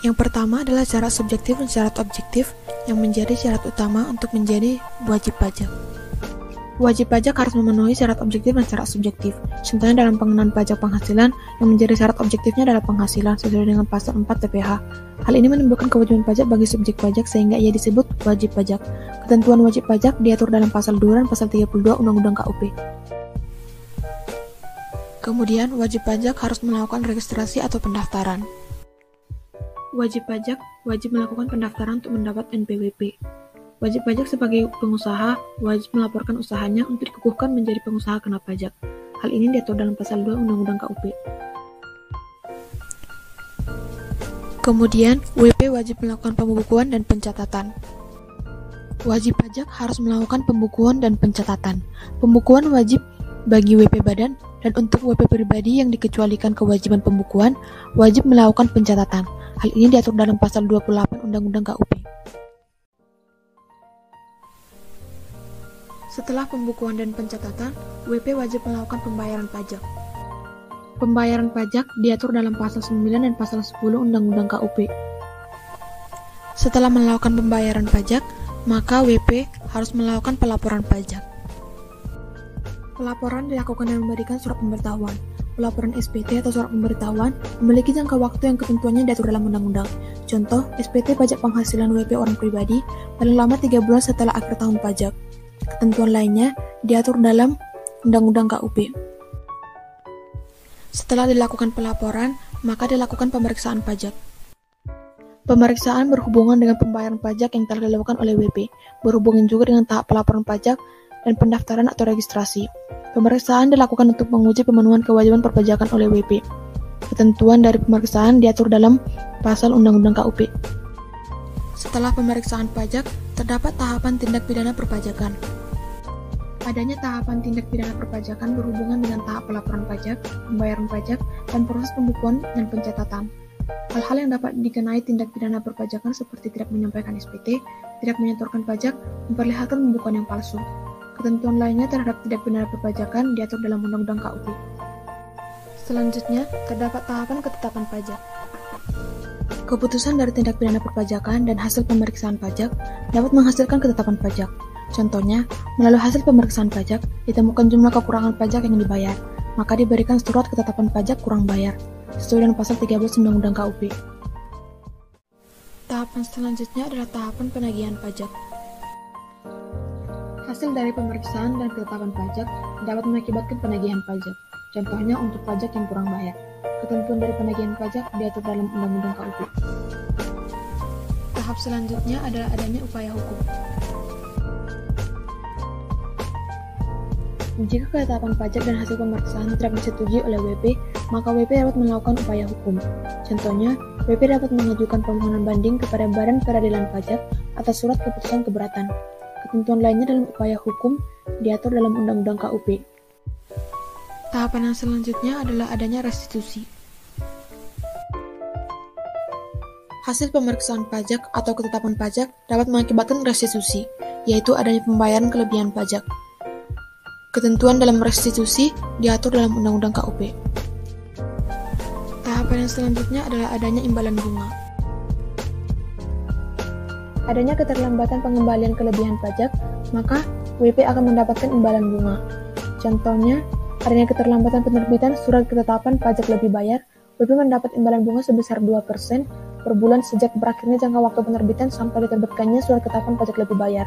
Yang pertama adalah syarat subjektif dan syarat objektif yang menjadi syarat utama untuk menjadi wajib pajak. Wajib pajak harus memenuhi syarat objektif dan syarat subjektif. Contohnya dalam pengenaan pajak penghasilan, yang menjadi syarat objektifnya adalah penghasilan sesuai dengan pasal 4 TPH. Hal ini menimbulkan kewajiban pajak bagi subjek pajak sehingga ia disebut wajib pajak. Ketentuan wajib pajak diatur dalam pasal 2 dan pasal 32 Undang-Undang KUP. Kemudian, wajib pajak harus melakukan registrasi atau pendaftaran. Wajib pajak wajib melakukan pendaftaran untuk mendapat NPWP. Wajib pajak sebagai pengusaha wajib melaporkan usahanya untuk dikukuhkan menjadi pengusaha kena pajak. Hal ini diatur dalam pasal 2 Undang-Undang KUP. Kemudian, WP wajib melakukan pembukuan dan pencatatan. Wajib pajak harus melakukan pembukuan dan pencatatan. Pembukuan wajib bagi WP badan, dan untuk WP pribadi yang dikecualikan kewajiban pembukuan, wajib melakukan pencatatan. Hal ini diatur dalam pasal 28 Undang-Undang KUP. Setelah pembukuan dan pencatatan, WP wajib melakukan pembayaran pajak. Pembayaran pajak diatur dalam pasal 9 dan pasal 10 Undang-Undang KUP. Setelah melakukan pembayaran pajak, maka WP harus melakukan pelaporan pajak. Pelaporan dilakukan dengan memberikan surat pemberitahuan. Pelaporan SPT atau surat pemberitahuan memiliki jangka waktu yang ketentuannya diatur dalam undang-undang. Contoh, SPT pajak penghasilan WP orang pribadi paling lama 3 bulan setelah akhir tahun pajak. Ketentuan lainnya diatur dalam Undang-Undang KUP. Setelah dilakukan pelaporan, maka dilakukan pemeriksaan pajak. Pemeriksaan berhubungan dengan pembayaran pajak yang telah dilakukan oleh WP, berhubungan juga dengan tahap pelaporan pajak dan pendaftaran atau registrasi. Pemeriksaan dilakukan untuk menguji pemenuhan kewajiban perpajakan oleh WP. Ketentuan dari pemeriksaan diatur dalam pasal Undang-Undang KUP. Setelah pemeriksaan pajak, terdapat tahapan tindak pidana perpajakan. Adanya tahapan tindak pidana perpajakan berhubungan dengan tahap pelaporan pajak, pembayaran pajak, dan proses pembukuan dan pencatatan. Hal-hal yang dapat dikenai tindak pidana perpajakan seperti tidak menyampaikan SPT, tidak menyetorkan pajak, memperlihatkan pembukuan yang palsu. Ketentuan lainnya terhadap tindak pidana perpajakan diatur dalam Undang-Undang KUP. Selanjutnya, terdapat tahapan ketetapan pajak. Keputusan dari tindak pidana perpajakan dan hasil pemeriksaan pajak dapat menghasilkan ketetapan pajak. Contohnya, melalui hasil pemeriksaan pajak, ditemukan jumlah kekurangan pajak yang dibayar, maka diberikan surat ketetapan pajak kurang bayar, sesuai dengan pasal 13 Undang-Undang KUP. Tahapan selanjutnya adalah tahapan penagihan pajak. Hasil dari pemeriksaan dan ketetapan pajak dapat mengakibatkan penagihan pajak, contohnya untuk pajak yang kurang bayar. Ketentuan dari penagihan pajak diatur dalam Undang-Undang KUP. Tahap selanjutnya adalah adanya upaya hukum. Jika ketetapan pajak dan hasil pemeriksaan tidak disetujui oleh WP, maka WP dapat melakukan upaya hukum. Contohnya, WP dapat mengajukan permohonan banding kepada Badan Peradilan Pajak atas surat keputusan keberatan. Ketentuan lainnya dalam upaya hukum diatur dalam Undang-Undang KUP. Tahapan yang selanjutnya adalah adanya restitusi. Hasil pemeriksaan pajak atau ketetapan pajak dapat mengakibatkan restitusi, yaitu adanya pembayaran kelebihan pajak. Ketentuan dalam restitusi diatur dalam Undang-Undang KUP. Tahapan yang selanjutnya adalah adanya imbalan bunga. Adanya keterlambatan pengembalian kelebihan pajak, maka WP akan mendapatkan imbalan bunga. Contohnya, adanya keterlambatan penerbitan surat ketetapan pajak lebih bayar, WP mendapat imbalan bunga sebesar 2% per bulan sejak berakhirnya jangka waktu penerbitan sampai diterbitkannya surat ketetapan pajak lebih bayar.